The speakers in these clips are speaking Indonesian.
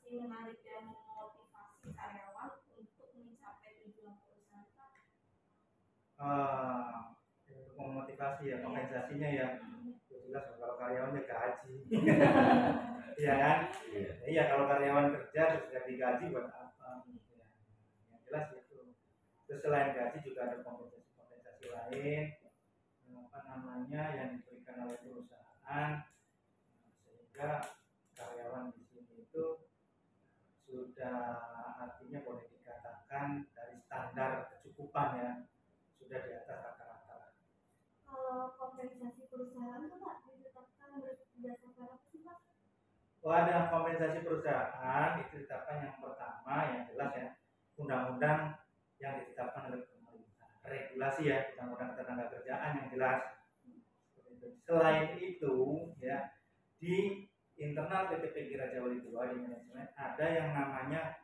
masih menarik dan memotivasi karyawan untuk mencapai tujuan perusahaan? Untuk memotivasi ya, kompensasinya ya. Jelas kalau karyawan ya gaji. Iya kan? Iya, kalau karyawan kerja terus gak digaji buat apa? Ya. Yang jelas itu. Terus selain gaji juga ada kompensasi lain, yang diberikan oleh perusahaan, sehingga karyawan di sini itu sudah artinya boleh dikatakan dari standar kecukupan ya sudah di atas rata-rata. Kalau kompensasi perusahaan itu Pak ditetapkan berdasarkan apa sih Pak? Ada kompensasi perusahaan itu ditetapkan yang pertama yang jelas ya undang-undang yang ditetapkan oleh pemerintah, regulasi ya undang-undang ketenagakerjaan yang jelas. Selain itu ya di internal PT PGRI Raja Wali II di manajemen ada yang namanya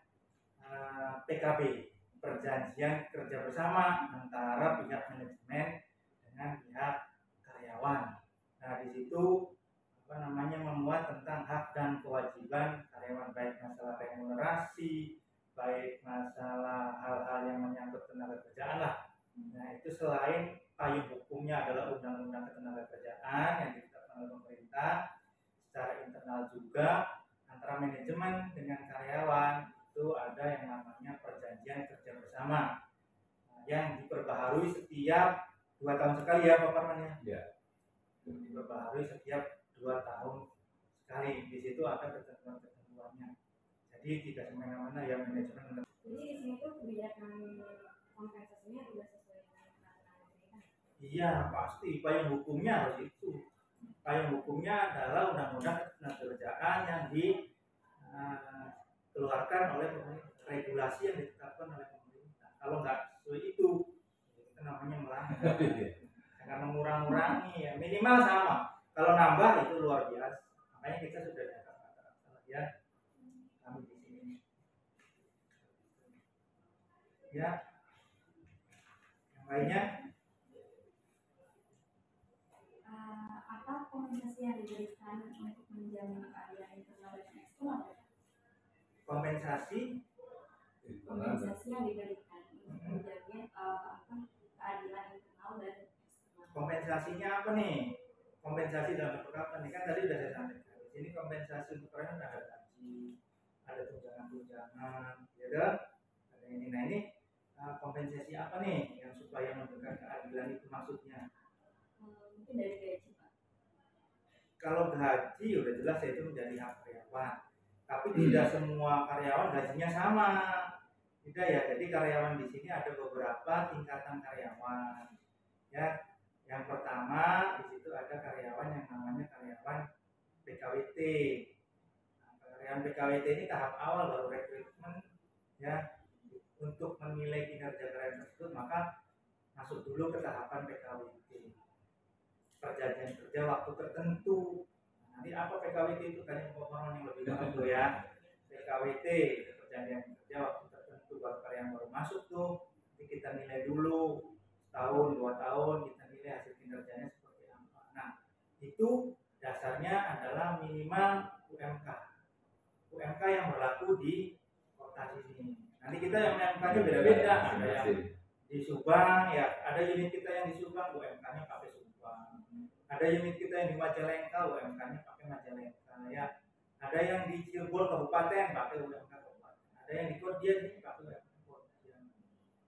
PKB, perjanjian kerja bersama antara pihak manajemen dengan pihak karyawan. Nah di situ memuat tentang hak dan kewajiban karyawan, baik masalah remunerasi, baik masalah hal-hal yang menyangkut tenaga kerjaan lah. Nah itu selain payung hukumnya adalah undang-undang ketenagakerjaan yang ditetapkan oleh pemerintah, secara internal juga antara manajemen dengan karyawan itu ada yang namanya perjanjian kerja bersama yang diperbaharui setiap 2 tahun sekali ya Pak Parman ya. Ya. Diperbaharui setiap 2 tahun sekali. Di situ ada ketentuan-ketentuannya. Jadi tidak semena-mena ya manajemen. Jadi di sini tuh kebijakan kompensasinya juga sesuai dengan peraturan pemerintah. Iya pasti payung hukumnya harus itu. Payung hukumnya adalah undang-undang ketenagakerjaan yang dikeluarkan oleh pemerintah, regulasi yang ditetapkan oleh pemerintah. Kalau nggak sesuai itu namanya melanggar. Karena mengurang-urangi ya minimal sama. Kalau nambah itu luar biasa. Makanya kita sudah dapat ya kami di sini. Ya. Yang lainnya apa kompensasi yang diberikan untuk menjamin keadilan internal dan eksternal? Kompensasi yang diberikan untuk menjamin keadilan internal dan eksternal. Kompensasinya apa nih? Kompensasi dalam bentuk apa nih? Kan tadi sudah saya sampaikan. Di sini kompensasi untuk karyawan ada gaji, ada tunjangan-tunjangan, ya kan? Ada ini. Nah ini kompensasi apa nih yang supaya memberikan keadilan itu maksudnya? Mungkin dari gaji Pak. Kalau gaji udah jelas ya itu menjadi hak karyawan. Tapi tidak semua karyawan gajinya sama. Tidak ya. Jadi karyawan di sini ada beberapa tingkatan karyawan. Ya, yang pertama di situ ada karyawan yang namanya karyawan PKWT. Nah, karyawan PKWT ini tahap awal baru rekrutmen ya. Untuk menilai kinerja karyawan tersebut maka masuk dulu ke tahapan PKWT. Perjanjian kerja waktu tertentu. Nanti apa PKWT itu tadi pemahaman yang lebih dalam tuh ya. PKWT perjanjian kerja waktu tertentu baru karyawan baru masuk tuh. Jadi kita nilai dulu tahun 2 tahun kita nilai hasil kinerjanya seperti apa. Nah itu dasarnya adalah minimal UMK. UMK yang berlaku di kota sini. Nanti kita yang UMK-nya beda-beda. Ada yang di Subang ya, ada unit kita yang di Subang UMK-nya pakai Subang. Ada unit kita yang di Majalengka UMK-nya pakai Majalengka ya. Ada yang di Cirebon kabupaten pakai UMK kabupaten. Ada yang di Kodian ini pakai UMK Kodian.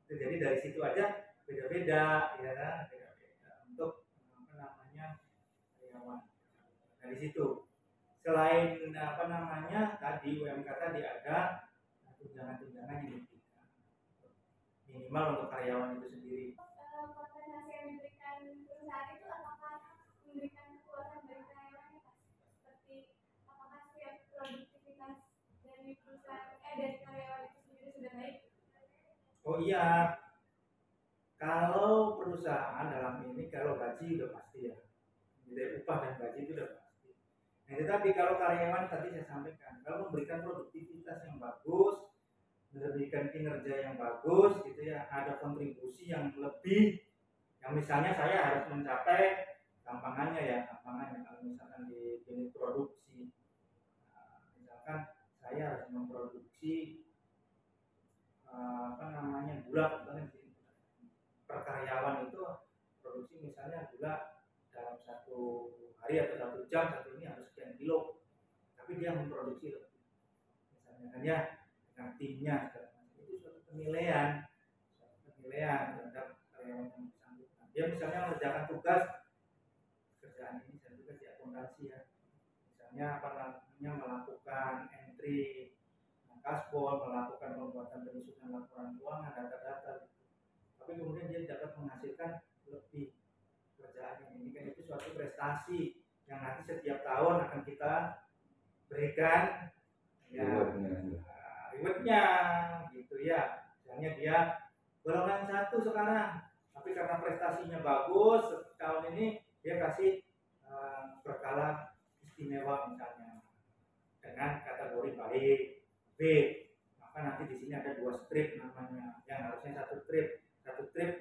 Jadi dari situ aja beda-beda ya kan, beda-beda untuk karyawan. Dari situ selain tadi UMK tadi ada tunjangan-tunjangan yang diberikan minimal untuk karyawan itu sendiri. Kompensasi yang diberikan perusahaan itu apakah memberikan kepuasan bagi karyawannya Pak? Seperti apakah setiap produktivitas dari perusahaan dari karyawan itu sendiri sudah baik? Oh iya, kalau perusahaan dalam ini kalau gaji udah pasti ya, nilai upah dan gaji itu udah pasti. Nah tetapi kalau karyawan tadi saya sampaikan, kalau memberikan produktivitas yang bagus, memberikan kinerja yang bagus, gitu ya, ada kontribusi yang lebih, yang misalnya saya harus mencapai gampangannya kalau misalkan di unit produksi, nah, misalkan saya saya harus memproduksi gula, per karyawan itu produksi misalnya gula dalam 1 hari atau 1 jam satu ini harus sekian kilo, tapi dia memproduksi lebih, misalnya hanya dengan timnya, itu suatu penilaian terhadap karyawan yang bersangkutan. Dia misalnya mengerjakan tugas kerjaan ini dan tugas di akuntansi ya, misalnya melakukan entry kaspol, melakukan pembuatan penyusunan laporan keuangan, data-data, tapi kemudian dia dapat menghasilkan lebih kerjaannya. Ini kan itu suatu prestasi yang nanti setiap tahun akan kita berikan ya rewardnya gitu ya. Misalnya dia golongan 1 sekarang, tapi karena prestasinya bagus tahun ini dia kasih berkala istimewa misalnya dengan kategori baik B, maka nanti di sini ada 2 strip namanya, yang harusnya 1 strip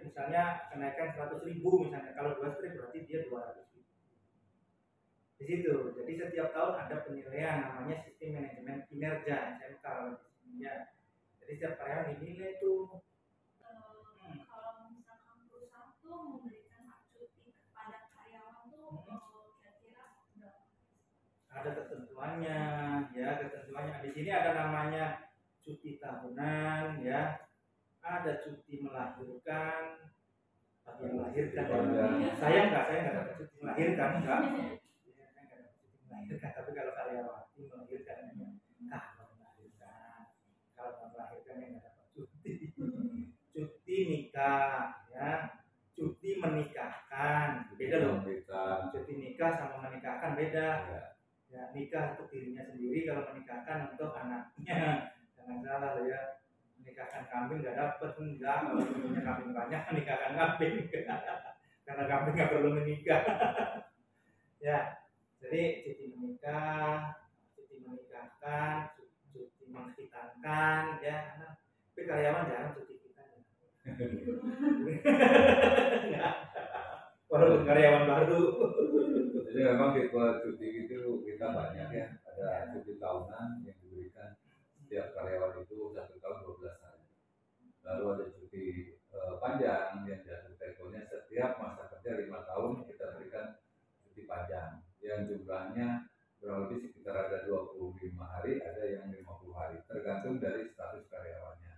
misalnya kenaikan 100.000 misalnya, kalau 2 strip berarti dia 200.000 di situ. Jadi setiap tahun ada penilaian namanya sistem manajemen kinerja SMK ya. Jadi setiap karyawan dinilai tuh. Kalau misalkan perusahaan tuh memberikan hak cuti kepada karyawan tuh kira-kira berapa? Ada ketentuannya ya, di sini ada namanya cuti tahunan ya, ada cuti melahirkan, tapi yang melahirkan saya nggak dapat cuti melahirkan enggak. Tapi kalau karyawan melahirkan kalau melahirkan yang nggak dapat cuti nikah ya, cuti menikahkan beda loh. Cuti nikah sama menikahkan beda ya, nikah untuk dirinya sendiri, kalau menikahkan untuk anaknya. Jangan salah loh ya, menikahkan kambing nggak dapat, enggak. Kalau punya kambing banyak menikahkan kambing karena kambing nggak perlu menikah ya. Jadi cuti menikah, cuti menikahkan, cuti menghitankan ya. Tapi karyawan jarang cuti kita ya. Walaupun karyawan baru. Jadi memang tipe cuti itu kita banyak ya. Ada cuti tahunan yang diberikan setiap karyawan itu 1 tahun 12 hari. Lalu ada cuti panjang yang jatuh temponya setiap masa kerja 5 tahun kita berikan cuti panjang yang jumlahnya kurang lebih sekitar ada 25 hari, ada yang 50 hari, tergantung dari status karyawannya.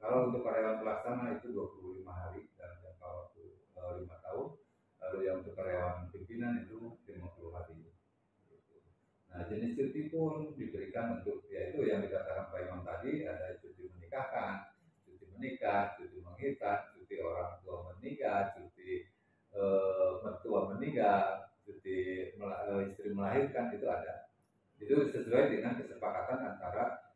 Kalau untuk karyawan pelaksana itu 25 hari dalam jangka waktu 5 tahun. Lalu yang untuk karyawan pimpinan itu 50 hari. Nah, jenis cuti pun diberikan untuk, yaitu yang dikatakan Pak Imam tadi, ada cuti menikahkan, cuti menikah, cuti menghitan, cuti orang tua menikah, cuti mertua meninggal, cuti istri melahirkan, itu ada. Itu sesuai dengan kesepakatan antara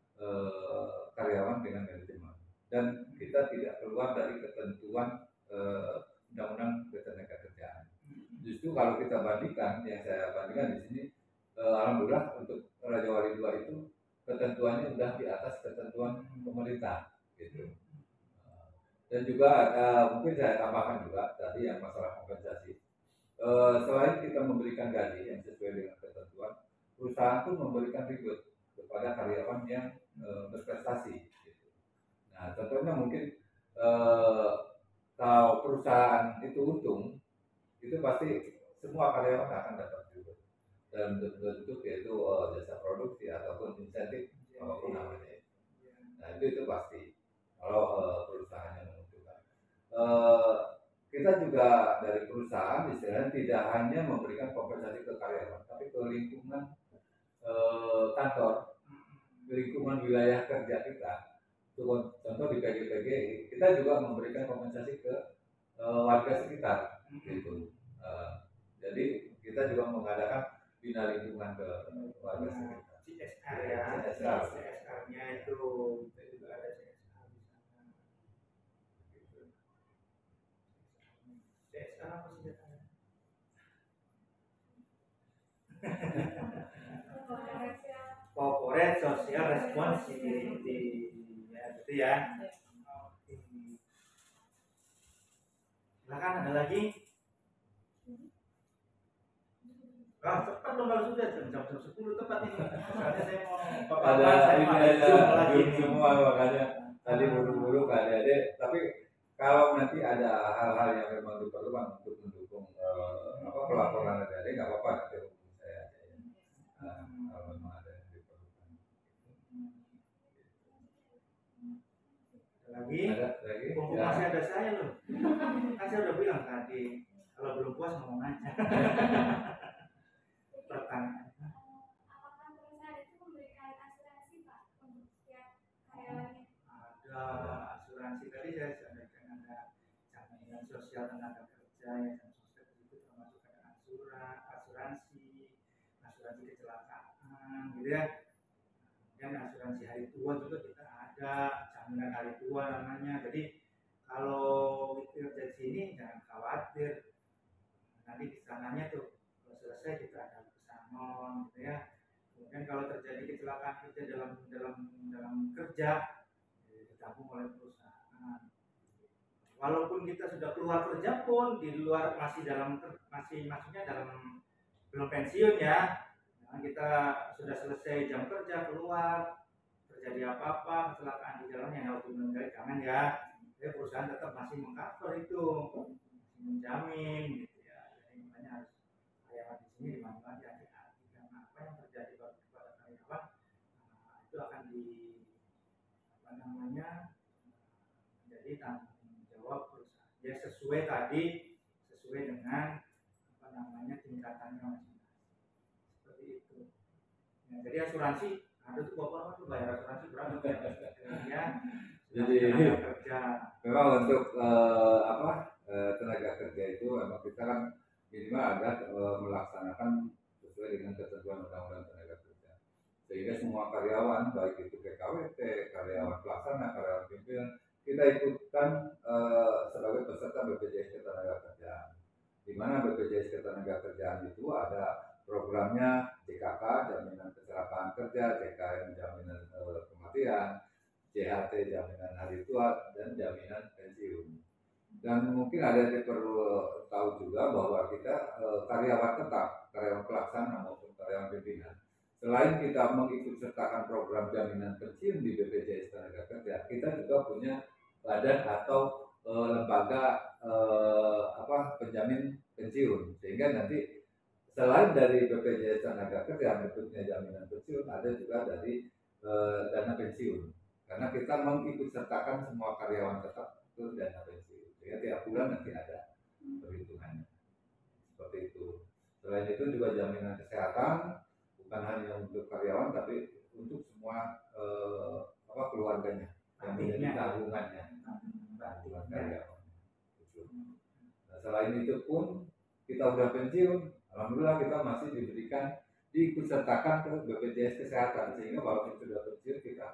karyawan dengan manajemen. Dan kita tidak keluar dari ketentuan undang-undang ketenagakerjaan. Justru kalau kita bandingkan, yang saya bandingkan di sini, alhamdulillah untuk Raja Wali 2 itu ketentuannya sudah di atas ketentuan pemerintah, gitu. Dan juga mungkin saya tambahkan juga tadi yang masalah kompensasi. Selain kita memberikan gaji yang sesuai dengan ketentuan, perusahaan pun memberikan reward kepada karyawan yang berprestasi. Gitu. Nah, contohnya mungkin kalau perusahaan itu untung, itu pasti semua karyawan akan dapat juga dalam bentuk yaitu jasa produksi ataupun insentif apapun namanya. Nah itu pasti kalau perusahaan yang menentukan. Kita juga dari perusahaan istilahnya tidak hanya memberikan kompensasi ke karyawan, tapi ke lingkungan kantor, ke lingkungan wilayah kerja kita. Contoh di PGPG kita juga memberikan kompensasi ke warga sekitar, gitu. Jadi kita juga mengadakan bina lingkungan ke warga sekitar. CSR ya, CSR-nya itu juga ada CSR di sana. CSR apa sih katanya? Corporate Social Responsibility ya, gitu ya. Silakan, ada lagi? Cepat dong kalau sudah jam 10 tepat ini. Soalnya saya mau Ada saya ini mau ada Zoom lagi Zoom nih. semua makanya tadi buru-buru Kak Dede. Tapi kalau nanti ada hal-hal yang memang diperlukan untuk mendukung pelaporan Dede, nggak apa-apa nanti hubungi saya aja ya. Kalau memang ada yang diperlukan. Lagi? Ada lagi? Mumpung Ya. masih ada saya loh. Kan saya udah bilang tadi, kalau belum puas ngomong aja. Pertanyaan. Apakah perusahaan itu memberikan asuransi Pak untuk setiap karyawannya? Ada asuransi tadi saya sampaikan, ada jaminan sosial tenaga kerja yang sosial itu termasuk ada asuransi kecelakaan gitu ya. Dan asuransi hari tua juga kita ada, jaminan hari tua namanya. Jadi kalau kerja di sini jangan khawatir, nanti di sananya tuh kalau selesai kita ada pesangon gitu ya. Kemudian kalau terjadi kecelakaan kerja dalam kerja ditanggung oleh perusahaan. Walaupun kita sudah keluar kerja pun di luar maksudnya dalam belum pensiun ya. Nah, kita sudah selesai jam kerja keluar, terjadi apa-apa kecelakaan di jalan yang harus dimenjari jangan ya. Jadi perusahaan tetap masih mengcover itu, masih menjamin gitu ya. Jadi makanya harus karyawan di sini dimana-mana hati-hati karena apa yang terjadi kepada karyawan itu akan menjadi tanggung jawab perusahaan. Ya sesuai dengan tingkatannya masing-masing. Seperti itu. Ya, jadi asuransi ada tuh bapak tuh bayar asuransi berapa ya? Jadi kerja. Memang untuk tenaga kerja itu memang kita kan minimal ada melaksanakan sesuai dengan ketentuan undang-undang tenaga kerja. Sehingga semua karyawan baik itu PKWT, karyawan pelaksana, karyawan pimpinan kita ikutkan sebagai peserta BPJS Ketenagakerjaan. Di mana BPJS Ketenagakerjaan itu ada programnya JKK, jaminan kecelakaan kerja, JKN, jaminan kematian, JHT, jaminan hari tua, dan jaminan pensiun. Dan mungkin ada yang perlu tahu juga bahwa kita karyawan tetap, karyawan pelaksana maupun karyawan pimpinan. Selain kita mengikut sertakan program jaminan pensiun di BPJS Tenaga kita juga punya badan atau lembaga penjamin pensiun. Sehingga nanti selain dari BPJS Tenaga bentuknya jaminan pensiun, ada juga dari dana pensiun. Karena kita mengikut sertakan semua karyawan tetap itu dana pensiun. Sehingga tiap bulan nanti ada perhitungannya. Seperti itu. Selain itu juga jaminan kesehatan bukan hanya untuk karyawan tapi untuk semua keluarganya yang menjadi tanggungan karyawan. Nah, selain itu pun kita udah pensiun, alhamdulillah kita masih diikut sertakan ke BPJS Kesehatan, sehingga walaupun sudah pensiun kita